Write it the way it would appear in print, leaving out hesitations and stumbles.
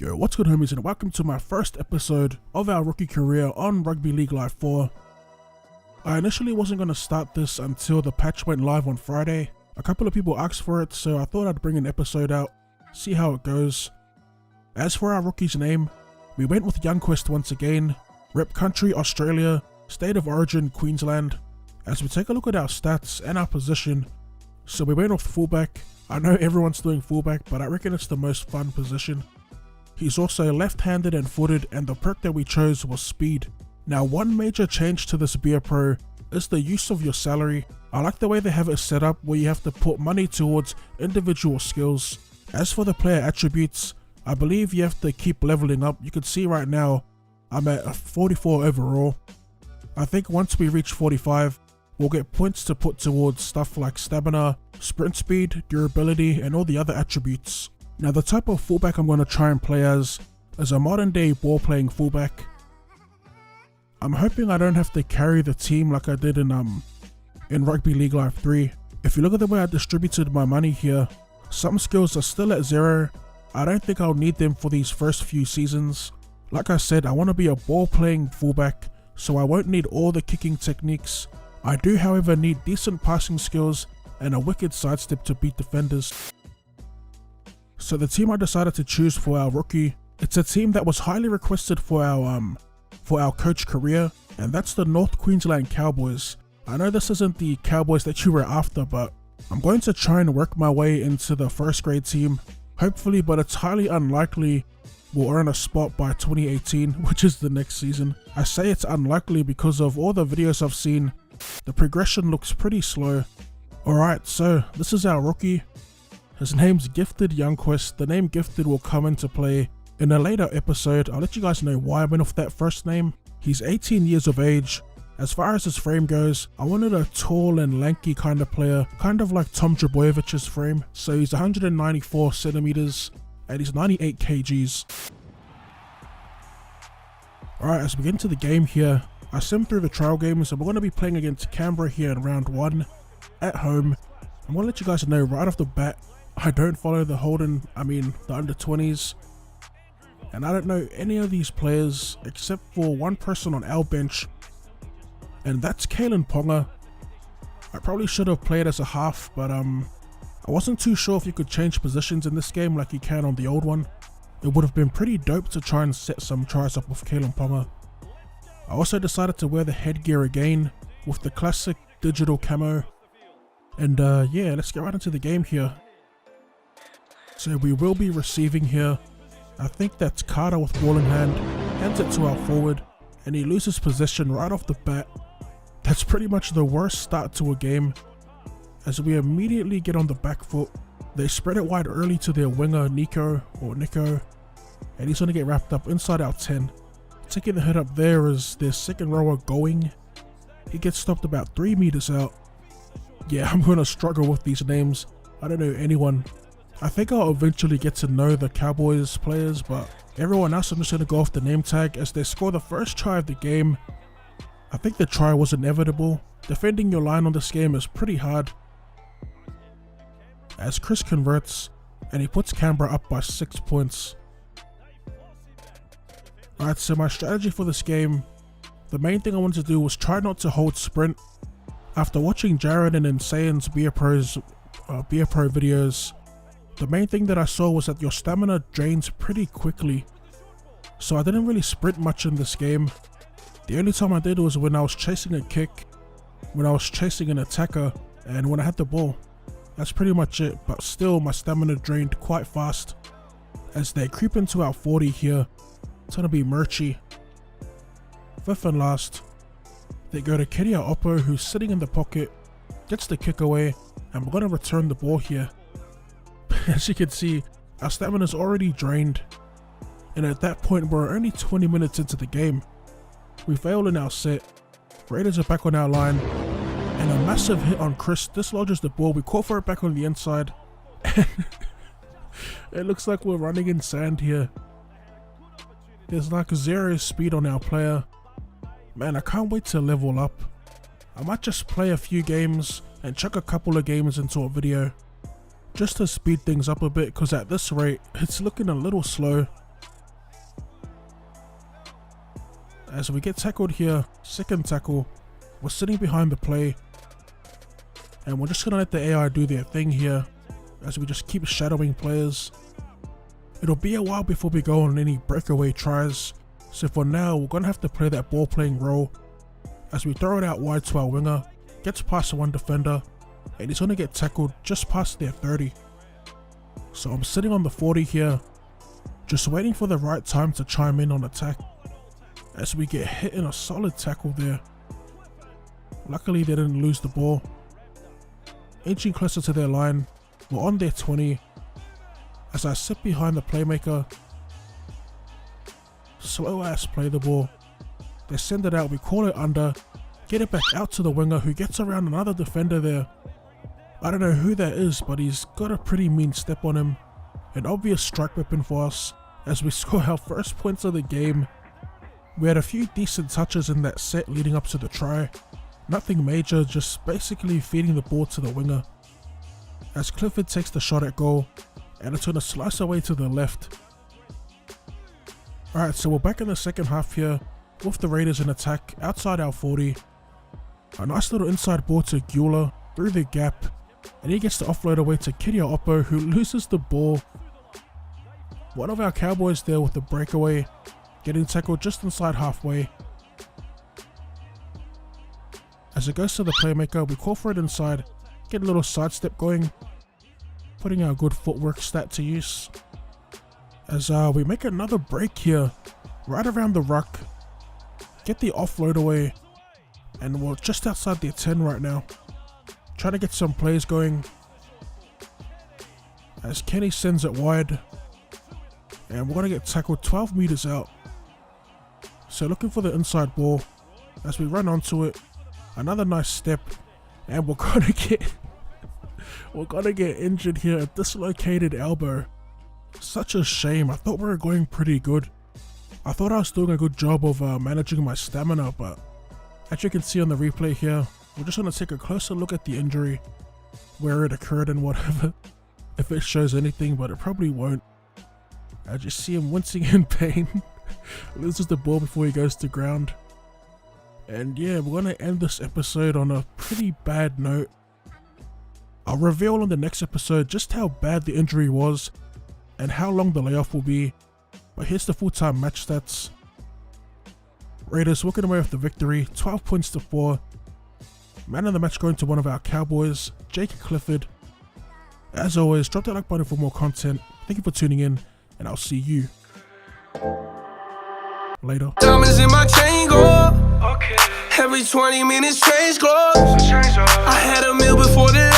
Yo, what's good homies, and welcome to my first episode of our rookie career on Rugby League Live 4. I initially wasn't going to start this until the patch went live on Friday. A couple of people asked for it, so I thought I'd bring an episode out, see how it goes. As for our rookie's name, we went with Youngquist once again, rep country Australia, state of origin Queensland. As we take a look at our stats and our position, so we went with fullback. I know everyone's doing fullback, but I reckon it's the most fun position. He's also left-handed and footed, and the perk that we chose was speed. Now, one major change to this Beer Pro is the use of your salary. I like the way they have it set up where you have to put money towards individual skills. As for the player attributes, I believe you have to keep leveling up. You can see right now I'm at a 44 overall. I think once we reach 45, we'll get points to put towards stuff like stamina, sprint speed, durability, and all the other attributes. Now, the type of fullback I'm going to try and play as is a modern day ball playing fullback. I'm hoping I don't have to carry the team like I did in Rugby League Live 3. If you look at the way I distributed my money here, some skills are still at 0. I don't think I'll need them for these first few seasons. Like I said, I want to be a ball playing fullback, so I won't need all the kicking techniques. I do, however, need decent passing skills and a wicked sidestep to beat defenders. So the team I decided to choose for our rookie, it's a team that was highly requested for our coach career, and that's the North Queensland Cowboys. I know this isn't the Cowboys that you were after, but I'm going to try and work my way into the first grade team, hopefully, but it's highly unlikely we'll earn a spot by 2018, which is the next season. I say it's unlikely because of all the videos I've seen, the progression looks pretty slow. Alright, so this is our rookie. His name's Gifted Youngquist. The name Gifted will come into play in a later episode. I'll let you guys know why I went off that first name. He's 18 years of age. As far as his frame goes, I wanted a tall and lanky kind of player, kind of like Tom Drabojevich's frame. So he's 194 centimeters and he's 98 kgs. Alright, as we get into the game here, I simmed through the trial games and we're going to be playing against Canberra here in round 1 at home. I'm going to let you guys know right off the bat, I don't follow the the under 20s, and I don't know any of these players except for one person on our bench, and that's Kalen Ponga. I probably should have played as a half, but I wasn't too sure if you could change positions in this game like you can on the old one. It would have been pretty dope to try and set some tries up with Kalen Ponga. I also decided to wear the headgear again with the classic digital camo, and yeah, let's get right into the game here. So we will be receiving here. I think that's Carter with ball in hand, hands it to our forward, and he loses possession right off the bat. That's pretty much the worst start to a game, as we immediately get on the back foot. They spread it wide early to their winger Nico, and he's going to get wrapped up inside our 10. Taking the hit up there is their second rower Going. He gets stopped about 3 meters out. Yeah, I'm going to struggle with these names. I don't know anyone. I think I'll eventually get to know the Cowboys players, but everyone else I'm just going to go off the name tag as they score the first try of the game. I think the try was inevitable. Defending your line on this game is pretty hard. As Chris converts, and he puts Canberra up by 6 points. Alright, so my strategy for this game, the main thing I wanted to do was try not to hold sprint. After watching Jared and Insane's Beer Pro videos, the main thing that I saw was that your stamina drains pretty quickly, so I didn't really sprint much in this game. The only time I did was when I was chasing a kick, when I was chasing an attacker, and when I had the ball. That's pretty much it, but still my stamina drained quite fast. As they creep into our 40 here, it's going to be Murchie. Fifth and last, they go to Kedia Oppo, who's sitting in the pocket, gets the kick away, and we're going to return the ball here. As you can see, our stamina is already drained, and at that point we're only 20 minutes into the game. We fail in our set, Raiders are back on our line, and a massive hit on Chris dislodges the ball. We call for it back on the inside, and it looks like we're running in sand here. There's like 0 speed on our player. Man, I can't wait to level up. I might just play a few games and chuck a couple of games into a video, just to speed things up a bit, because at this rate, it's looking a little slow. As we get tackled here, second tackle, we're sitting behind the play. And we're just going to let the AI do their thing here as we just keep shadowing players. It'll be a while before we go on any breakaway tries, so for now we're going to have to play that ball playing role as we throw it out wide to our winger, gets past one defender, and he's going to get tackled just past their 30. So I'm sitting on the 40 here, just waiting for the right time to chime in on attack as we get hit in a solid tackle there. Luckily they didn't lose the ball. Inching closer to their line, we're on their 20 as I sit behind the playmaker. Slow ass play the ball. They send it out, we call it under, get it back out to the winger who gets around another defender there. I don't know who that is, but he's got a pretty mean step on him. An obvious strike weapon for us as we score our first points of the game. We had a few decent touches in that set leading up to the try. Nothing major, just basically feeding the ball to the winger. As Clifford takes the shot at goal, and it's going to slice away to the left. Alright, so we're back in the second half here, with the Raiders in attack, outside our 40. A nice little inside ball to Gula, through the gap, and he gets the offload away to Kidia Oppo, who loses the ball. One of our Cowboys there with the breakaway, getting tackled just inside halfway. As it goes to the playmaker, we call for it inside, get a little sidestep going, putting our good footwork stat to use. As we make another break here, right around the ruck, get the offload away, and we're just outside their 10 right now. Trying to get some plays going, as Kenny sends it wide, and we're going to get tackled 12 meters out. So looking for the inside ball, as we run onto it, another nice step, and we're gonna get injured here, a dislocated elbow. Such a shame. I thought we were going pretty good. I thought I was doing a good job of managing my stamina, but as you can see on the replay here, we're just gonna take a closer look at the injury, where it occurred and whatever, if it shows anything, but it probably won't. I just see him wincing in pain, loses the ball before he goes to ground. And yeah, we're gonna end this episode on a pretty bad note. I'll reveal in the next episode just how bad the injury was and how long the layoff will be, but here's the full-time match stats. Raiders walking away with the victory, 12 points to 4. Man of the match going to one of our Cowboys, Jake Clifford. As always, drop that like button for more content. Thank you for tuning in, and I'll see you later. Diamonds in my chain go. Okay. Every 20 minutes change clothes. I had a meal before the